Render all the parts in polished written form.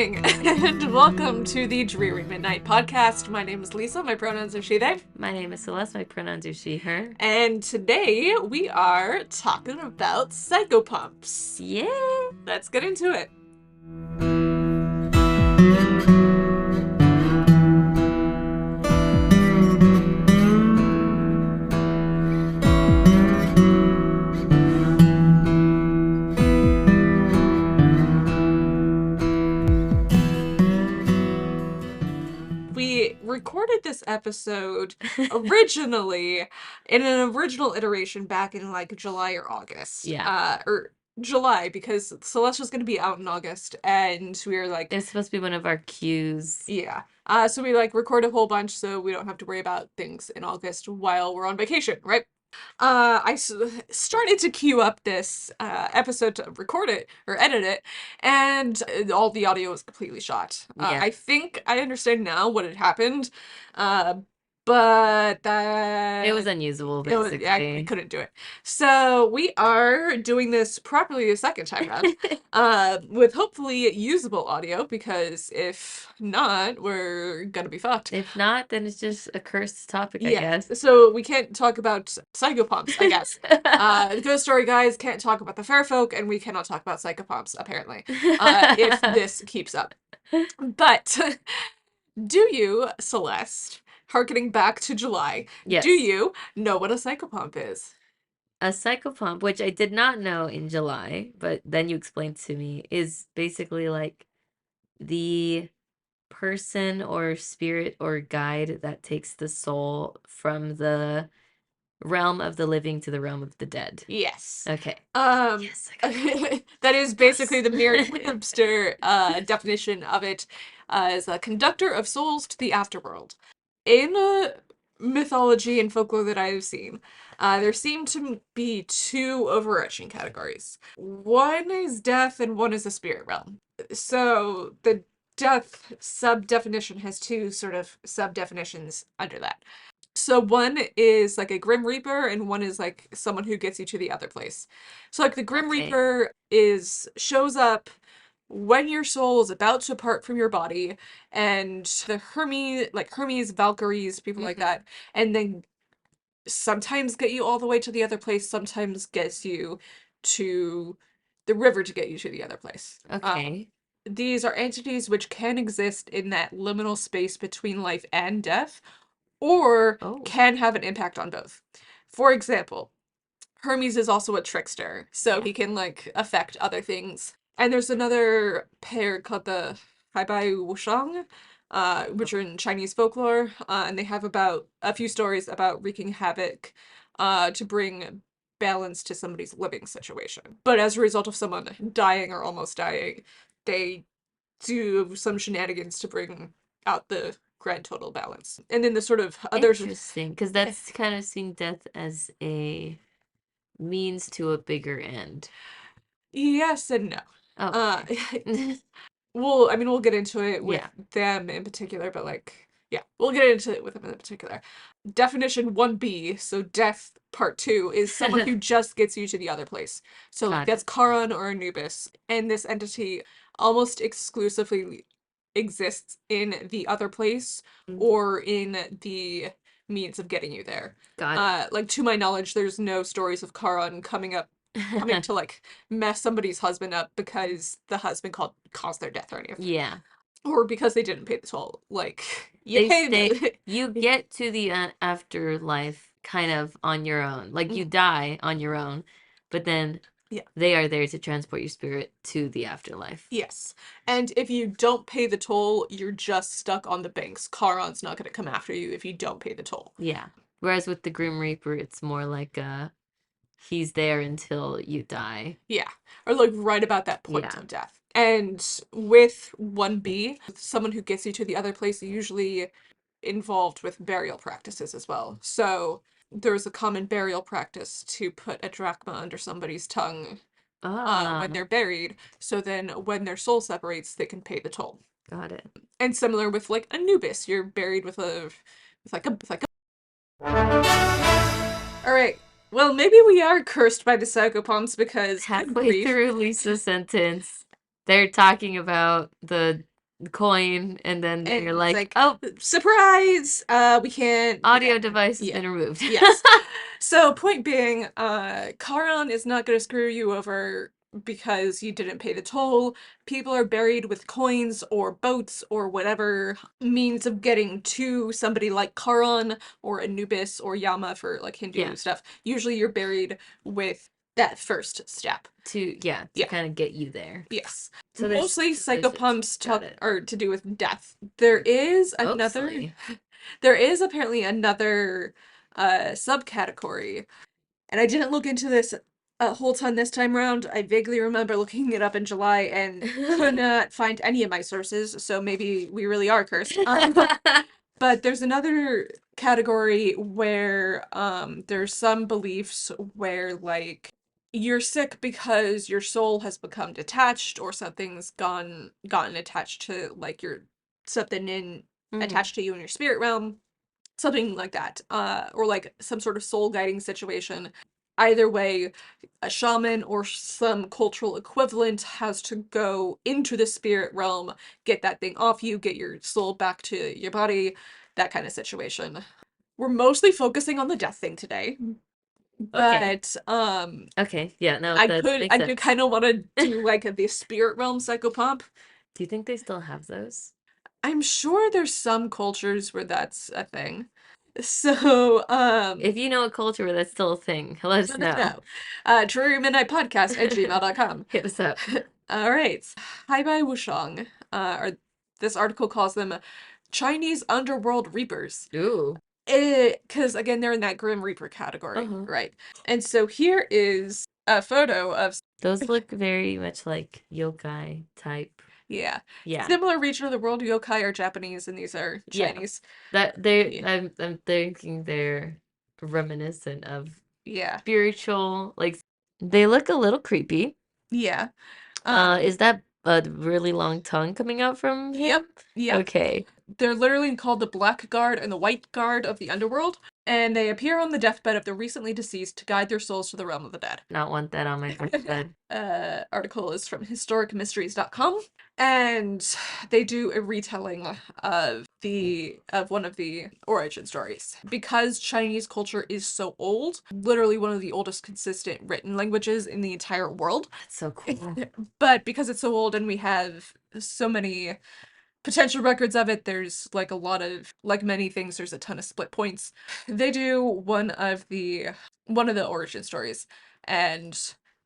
evening, and welcome to the Dreary Midnight Podcast. My name is Lisa, my pronouns are she, they. My name is Celeste, my pronouns are she, her. And today we are talking about Psychopomps. Yeah! Let's get into it. We recorded this episode originally in an original iteration back in like July or August. Yeah. Or July, because Celeste was going to be out in August, and we were like... It's supposed to be one of our cues. Yeah. So we like record a whole bunch so we don't have to worry about things in August while we're on vacation, right? I started to queue up this episode to record it or edit it, and all the audio was completely shot. Yeah. I think I understand now what had happened, but that... It was unusable, basically. I couldn't do it. So we are doing this properly a second time around, with hopefully usable audio, because if not, we're gonna be fucked. If not, then it's just a cursed topic, I guess. So we can't talk about Psychopomps, I guess. The Ghost Story guys can't talk about the Fair Folk, and we cannot talk about Psychopomps, apparently, if this keeps up. But do you, Celeste, harkening back to July, Yes. Do you know what a psychopomp is? A psychopomp, which I did not know in July, but then you explained to me, is basically like the person or spirit or guide that takes the soul from the realm of the living to the realm of the dead. Yes. Okay. Yes, that is basically the Merriam-Webster definition of it, as a conductor of souls to the afterworld. In mythology and folklore that I've seen, there seem to be two overarching categories. One is death and one is the spirit realm. So the death sub-definition has two sort of sub-definitions under that. So one is like a Grim Reaper, and one is like someone who gets you to the other place. So like the Grim Reaper shows up when your soul is about to depart from your body, and the Hermes, Valkyries, people like that, and then sometimes get you all the way to the other place, sometimes gets you to the river to get you to the other place. Okay. These are entities which can exist in that liminal space between life and death, or can have an impact on both. For example, Hermes is also a trickster, so he can like affect other things. And there's another pair called the Haibai Wushang, which are in Chinese folklore, and they have about a few stories about wreaking havoc to bring balance to somebody's living situation. But as a result of someone dying or almost dying, they do some shenanigans to bring out the grand total balance. And then the sort of other... Interesting, because that's kind of seeing death as a means to a bigger end. Yes and no. Okay. Well, I mean, we'll get into it with them in particular, but like, yeah, we'll get into it with them in particular. Definition 1B, so death part 2, is someone who just gets you to the other place. So like, that's Charon or Anubis, and this entity almost exclusively exists in the other place or in the means of getting you there. Like, to my knowledge, there's no stories of Charon coming to like mess somebody's husband up because the husband caused their death or anything. Yeah. Or because they didn't pay the toll. Like, you get to the afterlife kind of on your own. Like, you die on your own, but then they are there to transport your spirit to the afterlife. Yes. And if you don't pay the toll, you're just stuck on the banks. Charon's not going to come after you if you don't pay the toll. Yeah. Whereas with the Grim Reaper, it's more like he's there until you die. Yeah. Or like right about that point of death. And with 1B, someone who gets you to the other place, usually involved with burial practices as well. So there's a common burial practice to put a drachma under somebody's tongue when they're buried, so then when their soul separates, they can pay the toll. Got it. And similar with like Anubis, you're buried with a... Alright, well, maybe we are cursed by the Psychopomps because... Halfway through Lisa's sentence, they're talking about the coin, and then And you're it's like, like, oh, surprise! We can't. audio device has Yeah. been removed. Yes. So point being, Charon is not going to screw you over because you didn't pay the toll. People are buried with coins or boats or whatever means of getting to somebody like Charon or Anubis or Yama for like Hindu Yeah. stuff. Usually you're buried with that first step. To Yeah. kind of get you there. Yes. So there's Mostly civilizations. psychopumps Got talk it. are to do with death. There is another Mostly. there is apparently another subcategory, and I didn't look into this a whole ton this time around. I vaguely remember looking it up in July and could not find any of my sources, so maybe we really are cursed. But there's another category where there's some beliefs where like you're sick because your soul has become detached or something's gotten attached to like your something in Mhm. attached to you in your spirit realm, something like that, or like some sort of soul guiding situation. Either way, a shaman or some cultural equivalent has to go into the spirit realm, get that thing off you, get your soul back to your body, that kind of situation. We're mostly focusing on the death thing today, Okay. but Okay. Yeah, no, I that could makes I do sense. kind of want to do like the spirit realm psychopomp. Do you think they still have those? I'm sure there's some cultures where that's a thing. So, If you know a culture where that's still a thing, let us let us know. know. TrueMidnightPodcast@gmail.com. Hit us up. All right. Hai Bai Wushang, or this article calls them Chinese underworld reapers. Ooh. Because again, they're in that Grim Reaper category, Uh-huh. right? And so here is a photo of, Those look very much like yokai type. yeah, Yeah. similar region of the world. Yokai are Japanese and these are Yeah. Chinese. That they Yeah. I'm thinking they're reminiscent of Yeah. spiritual, like they look a little creepy. Yeah. Um, Is that a really long tongue coming out from yep. him? Yep. Okay. They're literally called the Black Guard and the White Guard of the underworld, and they appear on the deathbed of the recently deceased to guide their souls to the realm of the dead. Not want that on my deathbed. Article is from historicmysteries.com, and they do a retelling of one of the origin stories. Because Chinese culture is so old, literally one of the oldest consistent written languages in the entire world. That's so cool. But because it's so old and we have so many potential records of it, there's like a lot of, like many things, there's a ton of split points. They do one of the origin stories, and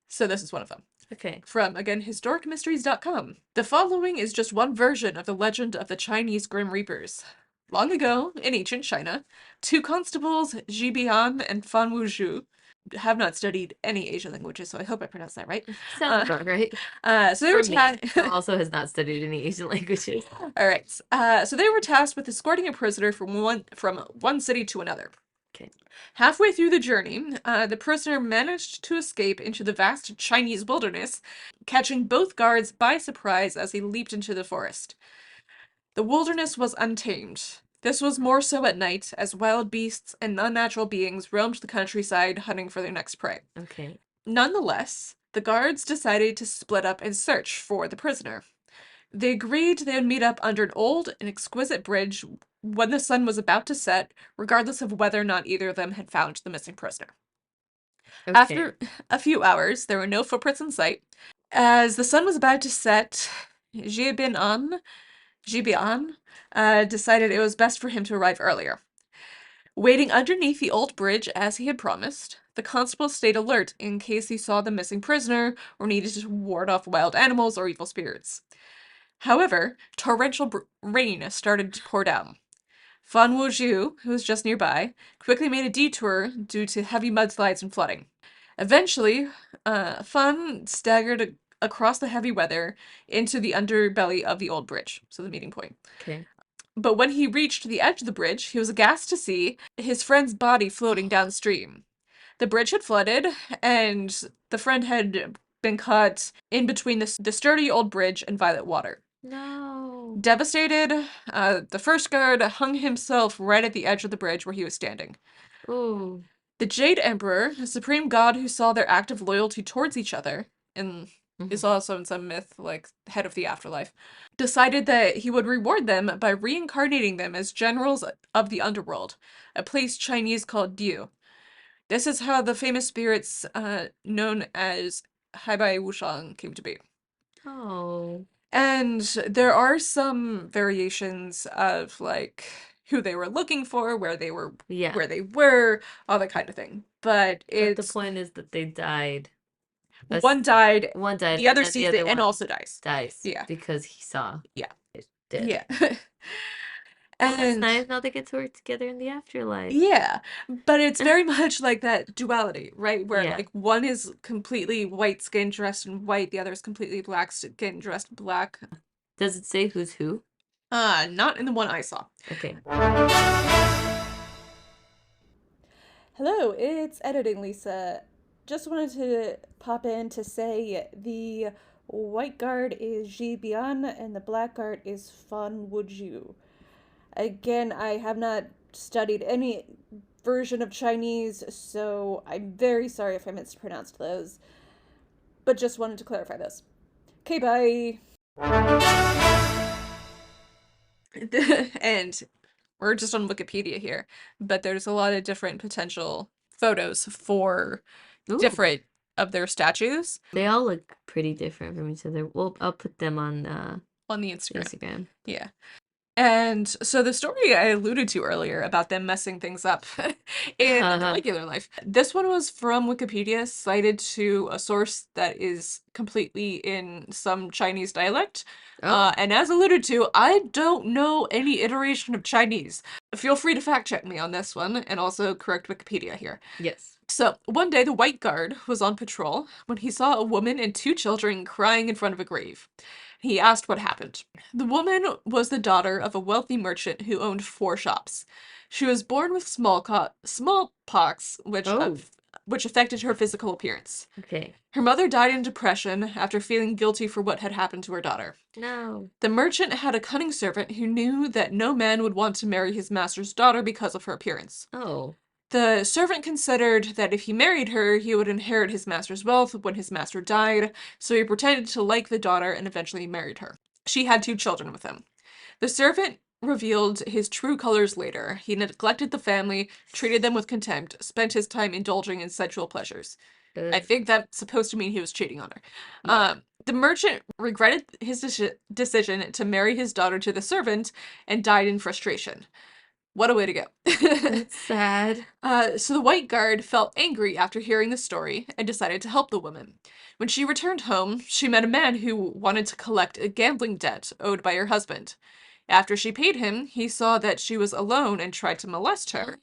so this is one of them. Okay. From, again, historicmysteries.com. The following is just one version of the legend of the Chinese Grim Reapers. Long ago, in ancient China, two constables, Ji Bian and Fan Wuzhu, have not studied any Asian languages, so I hope I pronounced that right. Sounds about right. So they were For me, who also has not studied any Asian languages. All right. So they were tasked with escorting a prisoner from one city to another. Okay. Halfway through the journey, the prisoner managed to escape into the vast Chinese wilderness, catching both guards by surprise as he leaped into the forest. The wilderness was untamed. This was more so at night, as wild beasts and unnatural beings roamed the countryside hunting for their next prey. Okay. Nonetheless, the guards decided to split up and search for the prisoner. They agreed they would meet up under an old and exquisite bridge when the sun was about to set, regardless of whether or not either of them had found the missing prisoner. Okay. After a few hours, there were no footprints in sight. As the sun was about to set, Jibian decided it was best for him to arrive earlier. Waiting underneath the old bridge as he had promised, the constable stayed alert in case he saw the missing prisoner or needed to ward off wild animals or evil spirits. However, torrential rain started to pour down. Fan Wuzhu, who was just nearby, quickly made a detour due to heavy mudslides and flooding. Eventually, Fan staggered across the heavy weather into the underbelly of the old bridge, so the meeting point. Okay. But when he reached the edge of the bridge, he was aghast to see his friend's body floating downstream. The bridge had flooded, and the friend had been caught in between the sturdy old bridge and violet water. No. Devastated, the first guard hung himself right at the edge of the bridge where he was standing. Ooh. The Jade Emperor, a supreme god who saw their act of loyalty towards each other, and is Mhm. also in some myth, like head of the afterlife, decided that he would reward them by reincarnating them as generals of the underworld, a place Chinese called Diu. This is how the famous spirits known as Haibai Wushang came to be. Oh, And there are some variations of like who they were looking for, yeah. where they were, all that kind of thing. But But the it's point is that they died. one died, One died, the and other then the sees it other and one also dies. dies Yeah. because he saw Yeah. it dead. Yeah. Well, that's And nice. Now they get to work together in the afterlife. yeah, but it's very much like that duality, right? Where Yeah. like one is completely white skin dressed in white, the other is completely black skin dressed black. Does it say who's who? Not in the one I saw. Okay. Hello, it's Editing Lisa. Just wanted to pop in to say the white guard is Ji Bian and the black guard is Fan Wuju. Again, I have not studied any version of Chinese, so I'm very sorry if I mispronounced those, but just wanted to clarify this. Okay, bye. And we're just on Wikipedia here, but there's a lot of different potential photos for Ooh, different of their statues they all look pretty different from each other. Well, I'll put them on on the Instagram. Instagram. Yeah. And so the story I alluded to earlier about them messing things up in regular life, this one was from Wikipedia, cited to a source that is completely in some Chinese dialect. Oh, And as alluded to, I don't know any iteration of Chinese. Feel free to fact check me on this one and also correct Wikipedia here. yes. So, one day the white guard was on patrol when he saw a woman and two children crying in front of a grave. He asked what happened. The woman was the daughter of a wealthy merchant who owned 4 shops. She was born with smallpox, Oh, which affected her physical appearance. okay. Her mother died in depression after feeling guilty for what had happened to her daughter. No. The merchant had a cunning servant who knew that no man would want to marry his master's daughter because of her appearance. Oh, The servant considered that if he married her, he would inherit his master's wealth when his master died, so he pretended to like the daughter and eventually married her. She had 2 children with him. The servant revealed his true colors later. He neglected the family, treated them with contempt, spent his time indulging in sensual pleasures. I think that's supposed to mean he was cheating on her. yeah. The merchant regretted his decision to marry his daughter to the servant and died in frustration. What a way to go. That's sad. So the white guard felt angry after hearing the story and decided to help the woman. When she returned home, she met a man who wanted to collect a gambling debt owed by her husband. After she paid him, he saw that she was alone and tried to molest her,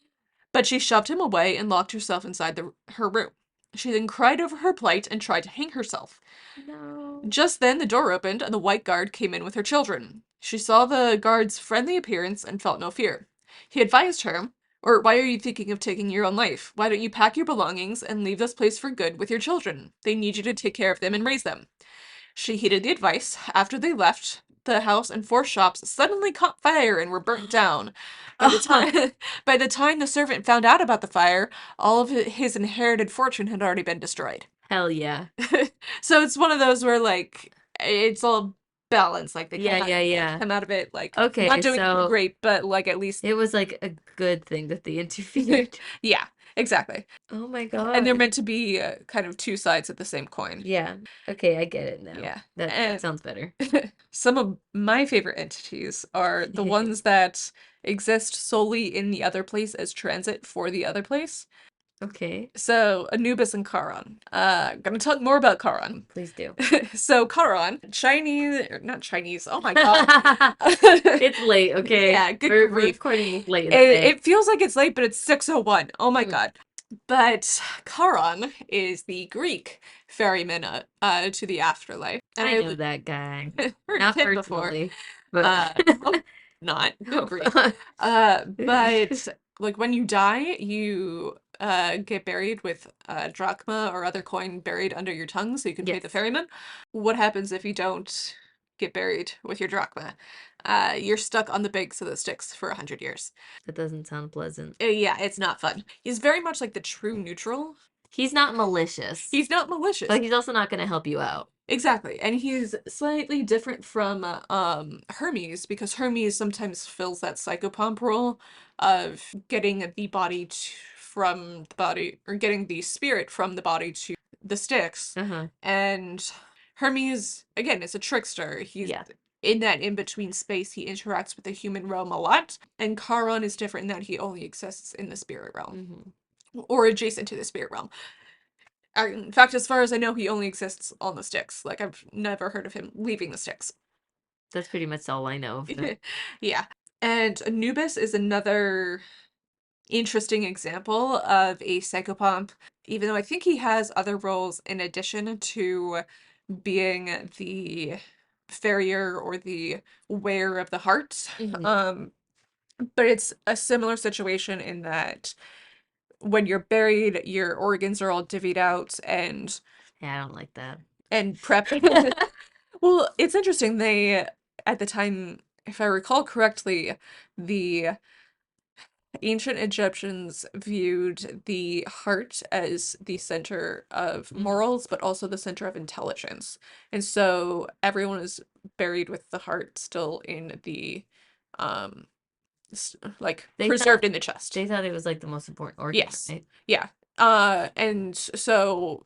but she shoved him away and locked herself inside her room. She then cried over her plight and tried to hang herself. No. Just then, the door opened and the white guard came in with her children. She saw the guard's friendly appearance and felt no fear. He advised her, or why are you thinking of taking your own life? Why don't you pack your belongings and leave this place for good with your children? They need you to take care of them and raise them. She heeded the advice. After they left, the house and 4 shops suddenly caught fire and were burnt down. By the time by the time the servant found out about the fire, all of his inherited fortune had already been destroyed. Hell yeah. So it's one of those where like it's all balanced, like they Yeah, yeah, yeah. come out of it like Okay, not doing so great, but like at least it was like a good thing that they interfered. yeah, exactly. Oh my And they're God. meant to be kind of 2 sides of the same coin. Yeah. Okay, I get it now. Yeah. That And sounds better. some of my favorite entities are the ones that exist solely in the other place as transit for the other place. Okay, So Anubis and Charon. Gonna talk more about Charon. please do. So Charon, Chinese, or not Chinese. Oh my god. It's late, okay? Yeah, good We're grief. recording this late in the day. It feels like it's late, but it's 6:01. Oh my Mm. god. But Charon is the Greek ferryman to the afterlife. And I know that guy. heard Not him before. personally, but Well, not. Good Oh, grief. God. But like when you die, you get buried with drachma or other coin buried under your tongue so you can pay the Yes. ferryman. What happens if you don't get buried with your drachma? You're stuck on the banks of the Styx for 100 years. That doesn't sound pleasant. Yeah, it's not fun. He's very much like the true neutral. He's not malicious, He's not malicious. but he's also not going to help you out. Exactly. And he's slightly different from Hermes, because Hermes sometimes fills that psychopomp role of getting the body from the body, or getting the spirit from the body to the Styx. Uh-huh. And Hermes, again, is a trickster. He's Yeah. in that in-between space. He interacts with the human realm a lot. And Charon is different in that he only exists in the spirit realm, or adjacent to the spirit realm. In fact, as far as I know, he only exists on the Styx. Like, I've never heard of him leaving the Styx. That's pretty much all I know of him. Yeah. And Anubis is another interesting example of a psychopomp, even though I think he has other roles in addition to being the farrier or the wearer of the heart. But it's a similar situation in that when you're buried, your organs are all divvied out Yeah, I don't like that. and prepped. Well, it's interesting. They, at the time, if I recall correctly, the ancient Egyptians viewed the heart as the center of morals, but also the center of intelligence. And so everyone is buried with the heart still in the, um, like They preserved thought in the chest. they thought it was like the most important organ, Yes. right? Yeah. And so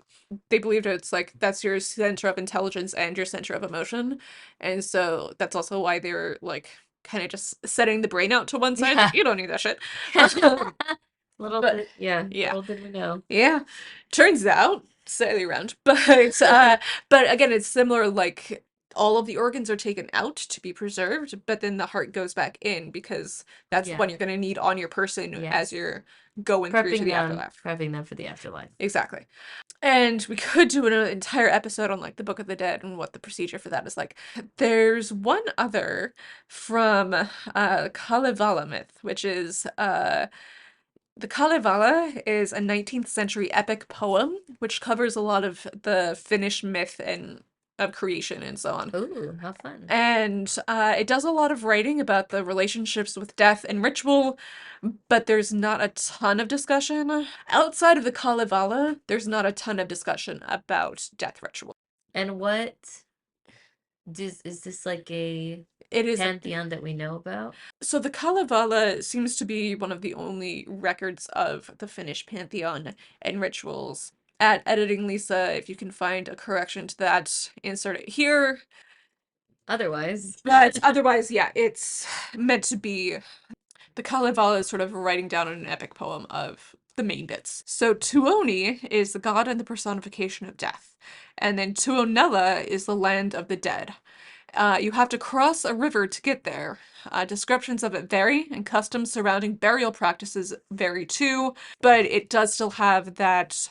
they believed it's like that's your center of intelligence and your center of emotion. And so that's also why they're like kind of just setting the brain out to one side. Yeah. Like, you don't need that shit. Little But bit, yeah, yeah. little did we know. Yeah. Turns out, slightly around. But but again, it's similar, like all of the organs are taken out to be preserved, but then the heart goes back in because that's Yeah. when you're gonna need on your person Yeah. as you're going through to the afterlife. Prepping them for the afterlife. Exactly. And we could do an entire episode on like the Book of the Dead and what the procedure for that is like. There's one other from Kalevala myth, which is the Kalevala is a 19th century epic poem which covers a lot of the Finnish myth and of creation and so on. Ooh, how fun. And it does a lot of writing about the relationships with death and ritual, but there's not a ton of discussion. Outside of the Kalevala, there's not a ton of discussion about death ritual. And what is this like a It is pantheon that we know about? So the Kalevala seems to be one of the only records of the Finnish pantheon and rituals. At Editing Lisa, if you can find a correction to that, insert it here. Otherwise. But otherwise, yeah, it's meant to be. The Kalevala is sort of writing down an epic poem of the main bits. So Tuoni is the god and the personification of death. And then Tuonela is the land of the dead. You have to cross a river to get there. Descriptions of it vary, and customs surrounding burial practices vary too, but it does still have that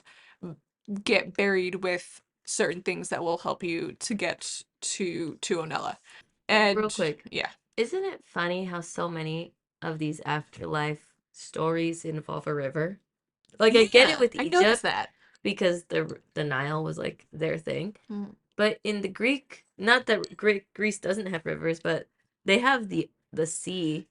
get buried with certain things that will help you to get to Onella. And real quick, yeah. Isn't it funny how so many of these afterlife stories involve a river? Like I get it with I noticed Egypt that. because the Nile was like their thing. Mm. But in the Greek, not that Greece doesn't have rivers, but they have the sea,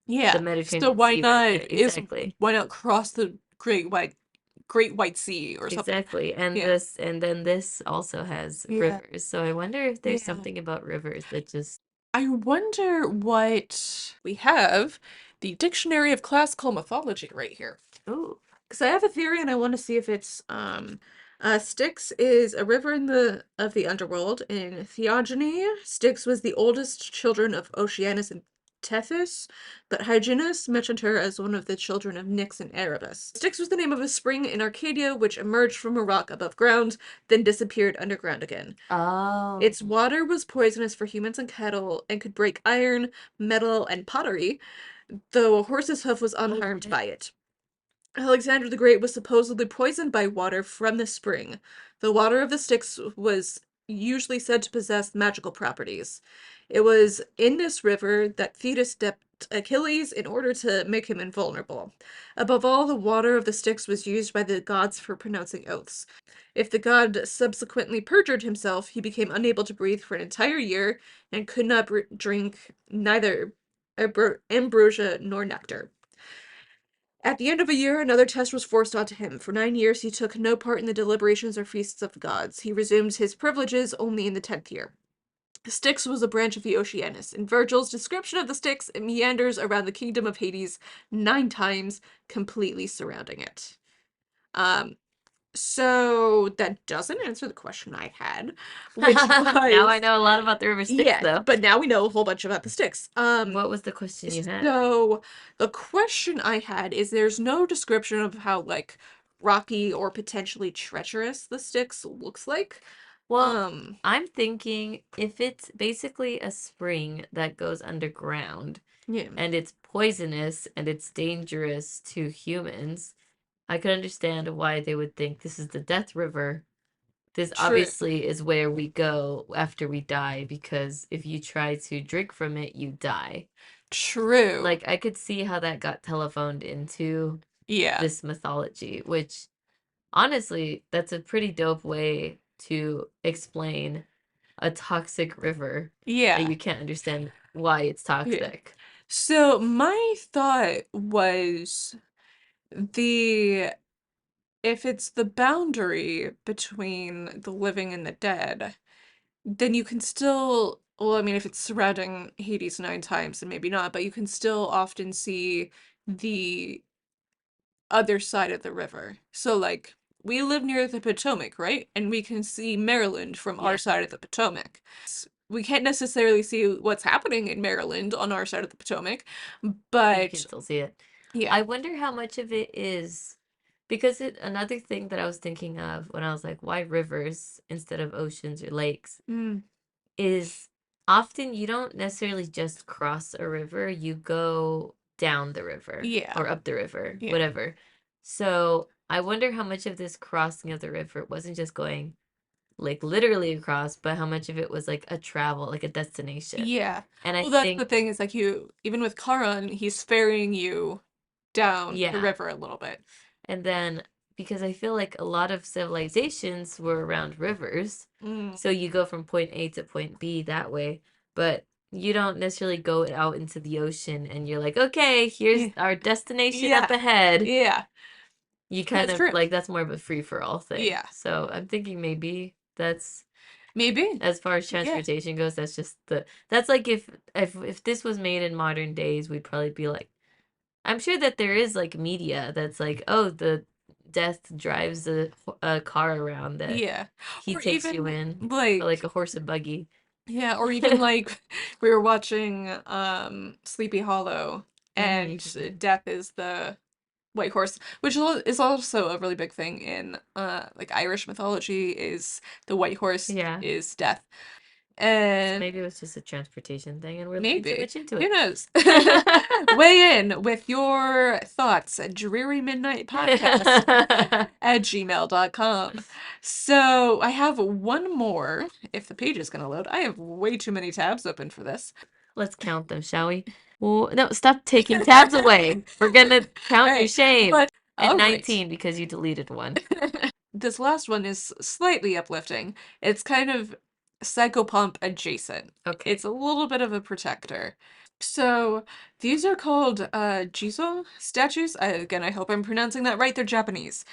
Yeah. the Mediterranean So why Sea, not right? Exactly. why not cross the Great White Sea or something? Exactly. And Yeah. then this also has Yeah. rivers. So I wonder if there's Yeah. something about rivers that just I wonder what we have. The Dictionary of Classical Mythology right here. ooh. Because I have a theory and I want to see if it's Styx is a river in the underworld. In Theogony, Styx was the oldest children of Oceanus and Tethys, but Hyginus mentioned her as one of the children of Nyx and Erebus. Styx was the name of a spring in Arcadia which emerged from a rock above ground, then disappeared underground again. Oh. Its water was poisonous for humans and cattle and could break iron, metal, and pottery, though a horse's hoof was unharmed by it. Alexander the Great was supposedly poisoned by water from the spring. The water of the Styx was usually said to possess magical properties. It was in this river that Thetis dipped Achilles in order to make him invulnerable. Above all, the water of the Styx was used by the gods for pronouncing oaths. If the god subsequently perjured himself, he became unable to breathe for an entire year and could not drink neither ambrosia nor nectar. At the end of a year, another test was forced onto him. For 9 years, he took no part in the deliberations or feasts of the gods. He resumed his privileges only in the 10th year. Styx was a branch of the Oceanus. In Virgil's description of the Styx, it meanders around the kingdom of Hades 9 times, completely surrounding it. So that doesn't answer the question I had, which Now I was know a lot about the river Styx, yeah, though. but now we know a whole bunch about the Styx. What was the question you had? So the question I had is there's no description of how like rocky or potentially treacherous the Styx looks like. Well, I'm thinking if it's basically a spring that goes underground Yeah, and it's poisonous and it's dangerous to humans, I could understand why they would think this is the Death River. This true, obviously is where we go after we die, because if you try to drink from it, you die. true. Like, I could see how that got telephoned into Yeah, this mythology, which honestly, that's a pretty dope way to explain a toxic river that yeah, you can't understand why it's yeah. toxic. So my thought was the if it's the boundary between the living and the dead, then you can still, well, I mean, if it's surrounding Hades 9 times, then maybe not, but you can still often see the other side of the river. So, like, we live near the Potomac, right? And we can see Maryland from our Yeah, side of the Potomac. We can't necessarily see what's happening in Maryland on our side of the Potomac, but you but can still see it. yeah. I wonder how much of it is because another thing that I was thinking of when I was like, why rivers instead of oceans or lakes Mm, is often you don't necessarily just cross a river, you go down the river yeah. or up the river, Yeah. whatever. So I wonder how much of this crossing of the river wasn't just going like literally across, but how much of it was like a travel, like a destination. Yeah. And I Well, that's the think, thing is like you, even with Charon, he's ferrying you down the yeah. river a little bit. And then because I feel like a lot of civilizations were around rivers, Mm. so you go from point A to point B that way, but you don't necessarily go out into the ocean and you're like, okay, here's Yeah. our destination up Yeah. ahead. Yeah. You kind That's of true. like that's more of a free for all thing. Yeah. So I'm thinking maybe that's Maybe. as far as Yeah. transportation goes, that's just that's like if this was made in modern days, we'd probably be like, I'm sure that there is like media that's like, oh, the death drives a car around that Yeah. he Or takes you even in, or like like a horse and buggy. yeah, or even like we were watching Sleepy Hollow and Mm, Death is the white horse, which is also a really big thing in like Irish mythology is the white horse yeah. is Death. So And maybe it was just a transportation thing and we're looking too maybe. much into Who it. knows? Weigh in with your thoughts at Dreary Midnight Podcast at gmail.com. So I have one more, if the page is going to load. I have way too many tabs open for this. Let's count them, shall we? Well, no, stop taking tabs away. We're gonna All count your right, shame. but And all right. 19 because you deleted one. This last one is slightly uplifting. It's kind of psychopomp adjacent. Okay. It's a little bit of a protector. So these are called Jizo statues. Again, I hope I'm pronouncing that right. They're Japanese.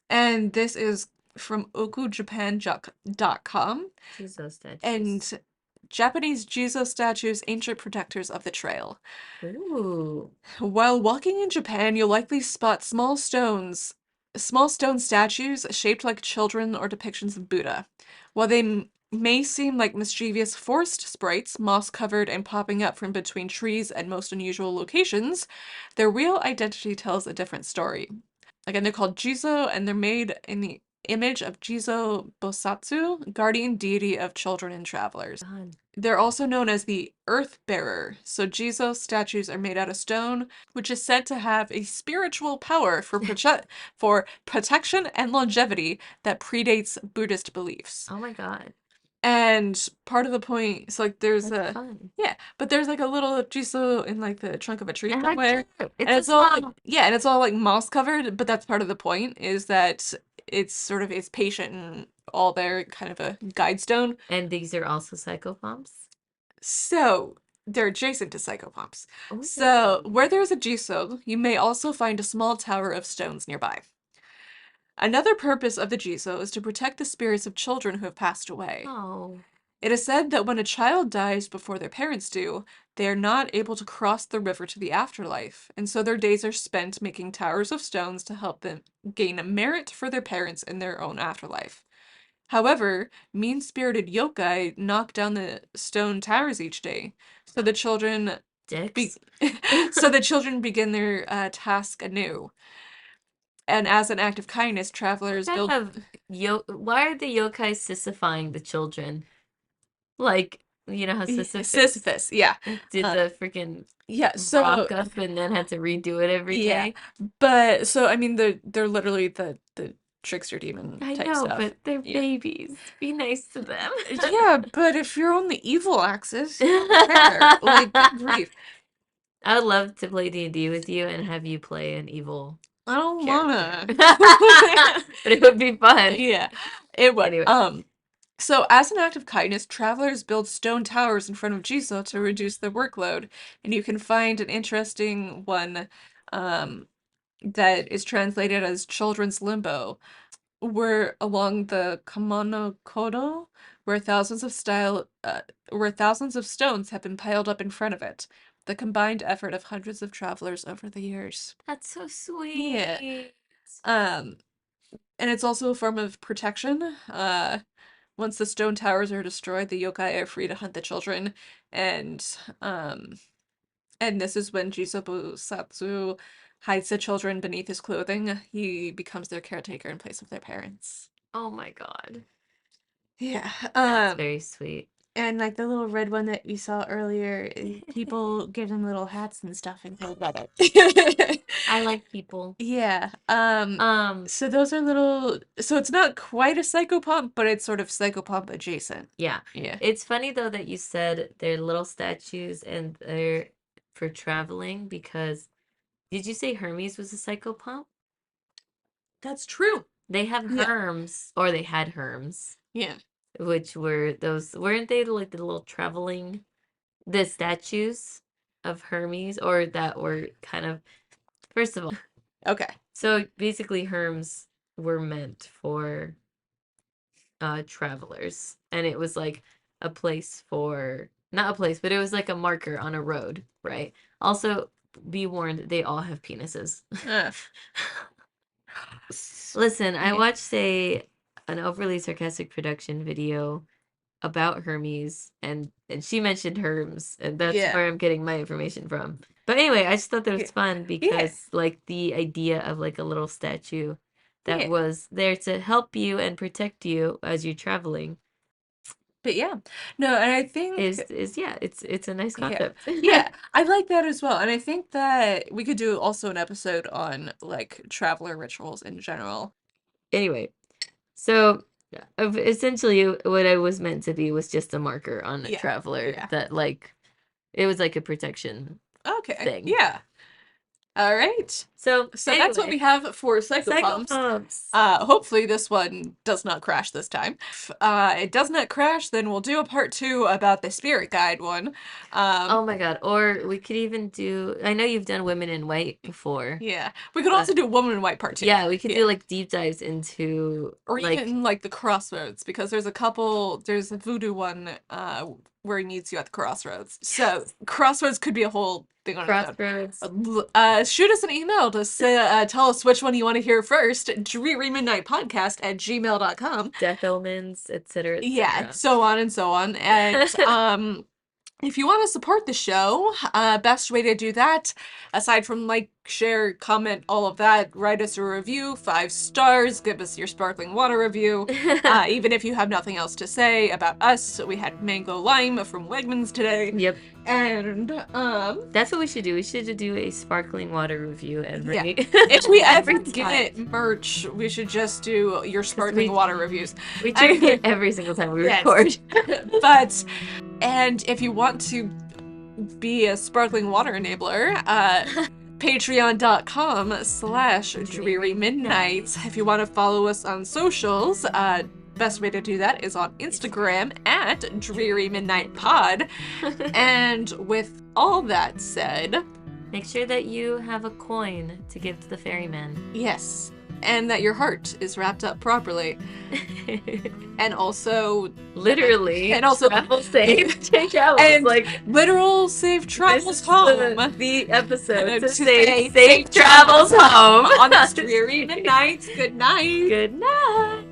And this is from okujapan.com. Jesus statues. And Japanese Jizo statues, ancient protectors of the trail. Ooh. While walking in Japan, you'll likely spot small stone statues shaped like children or depictions of Buddha. While they may seem like mischievous forest sprites, moss-covered and popping up from between trees at most unusual locations, their real identity tells a different story. Again, they're called Jizo, and they're made in the image of Jizo Bosatsu, guardian deity of children and travelers. God. They're also known as the Earth Bearer. So Jizo statues are made out of stone, which is said to have a spiritual power for protection and longevity that predates Buddhist beliefs. Oh my God. And part of the point, so like there's That's a fun. yeah, but there's like a little Jizo in like the trunk of a tree Heck somewhere. yeah. And It's a it's all like small. yeah, and it's all like moss covered, but that's part of the point is that it's patient and all there, kind of a guide stone. And these are also psychopomps. So they're adjacent to Psychopomps. So, where there is a Jiso, you may also find a small tower of stones nearby. Another purpose of the Jiso is to protect the spirits of children who have passed away. Oh. It is said that when a child dies before their parents do, they are not able to cross the river to the afterlife, and so their days are spent making towers of stones to help them gain a merit for their parents in their own afterlife. However, mean-spirited yokai knock down the stone towers each day, so the children Dicks. begin their task anew. And as an act of kindness, travelers build. Why are the yokai sisyphifying the children? Like, you know how Sisyphus, yeah. did the freaking so rock up and then had to redo it every day? But so I mean they're literally the trickster demon I type know, stuff. but they're babies. Be nice to them. Yeah, but if you're on the evil axis, you don't care. Like, good grief. I would love to play D&D with you and have you play an evil I don't character. wanna. But it would be fun. Yeah, it would. Anyway. So as an act of kindness, travelers build stone towers in front of Jiso to reduce their workload, and you can find an interesting one that is translated as Children's Limbo, where along the Kamano Kodo, where thousands of stones have been piled up in front of it. The combined effort of hundreds of travelers over the years. That's so sweet. Yeah. And it's also a form of protection. Once the stone towers are destroyed, the yokai are free to hunt the children, and this is when Jisobu Satsu hides the children beneath his clothing. He becomes their caretaker in place of their parents. Oh my god. Yeah. That's very sweet. And like the little red one that we saw earlier, people give them little hats and stuff and feel better. I like people. Yeah. So those are little. So it's not quite a psychopomp, but it's sort of psychopomp adjacent. Yeah. Yeah. It's funny though that you said they're little statues and they're for traveling because did you say Hermes was a psychopomp? That's true. They have Herms, or they had Herms. Yeah. Which were those, weren't they like the little traveling, the statues of Hermes, or that were kind of, first of all. Okay. So basically Herms were meant for travelers, and it was like a place for, not a place, but it was like a marker on a road, right? Also, be warned, they all have penises. Listen, I watched an overly sarcastic production video about Hermes, and she mentioned Herms, and that's where I'm getting my information from. But anyway, I just thought that was fun because like the idea of like a little statue that was there to help you and protect you as you're traveling. But yeah, no, and I think is it's a nice concept. Yeah, I like that as well, and I think that we could do also an episode on like traveler rituals in general. Anyway, so essentially what I was meant to be was just a marker on a traveler that like it was like a protection thing. Yeah. All right. So anyway, that's what we have for Psychopomps. Hopefully this one does not crash this time. If it does not crash, then we'll do a part 2 about the spirit guide one. Oh my god. Or we could even do, I know you've done Women in White before. Yeah. We could also do Woman in White part 2. Yeah, we could do like deep dives into or like, even like the crossroads, because there's a voodoo one where he meets you at the crossroads. So crossroads could be a whole thing on Crossroads. Shoot us an email to say, tell us which one you want to hear first. drearymidnightpodcast@gmail.com. Death omens, etc. Yeah, so on and so on. And if you want to support the show, best way to do that, aside from like, share, comment, all of that, write us a review, 5 stars, give us your sparkling water review. Even if you have nothing else to say about us, we had mango lime from Wegmans today. Yep. And that's what we should do. We should do a sparkling water review every. Yeah. If we ever get merch, we should just do your sparkling water reviews. We do it every single time we record. But and if you want to be a sparkling water enabler, patreon.com/drearymidnight. If you want to follow us on socials, best way to do that is on Instagram at Dreary Midnight Pod. And with all that said, make sure that you have a coin to give to the ferryman. yes, and that your heart is wrapped up properly. And also Literally, and also travel safe. Take out and like literal safe travels home. the episode to To say say safe travels home on this dreary midnight. Good night. Good night.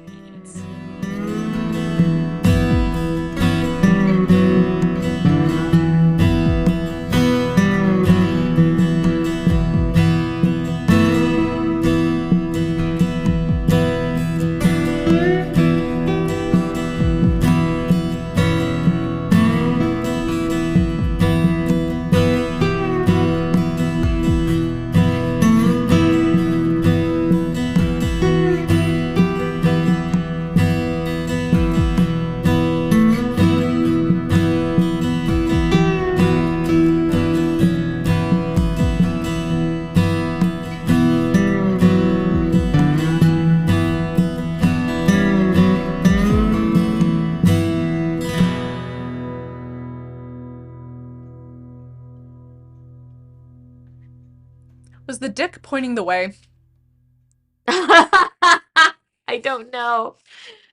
Was the dick pointing the way? I don't know.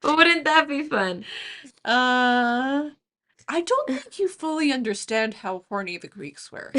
But wouldn't that be fun? I don't think you fully understand how horny the Greeks were.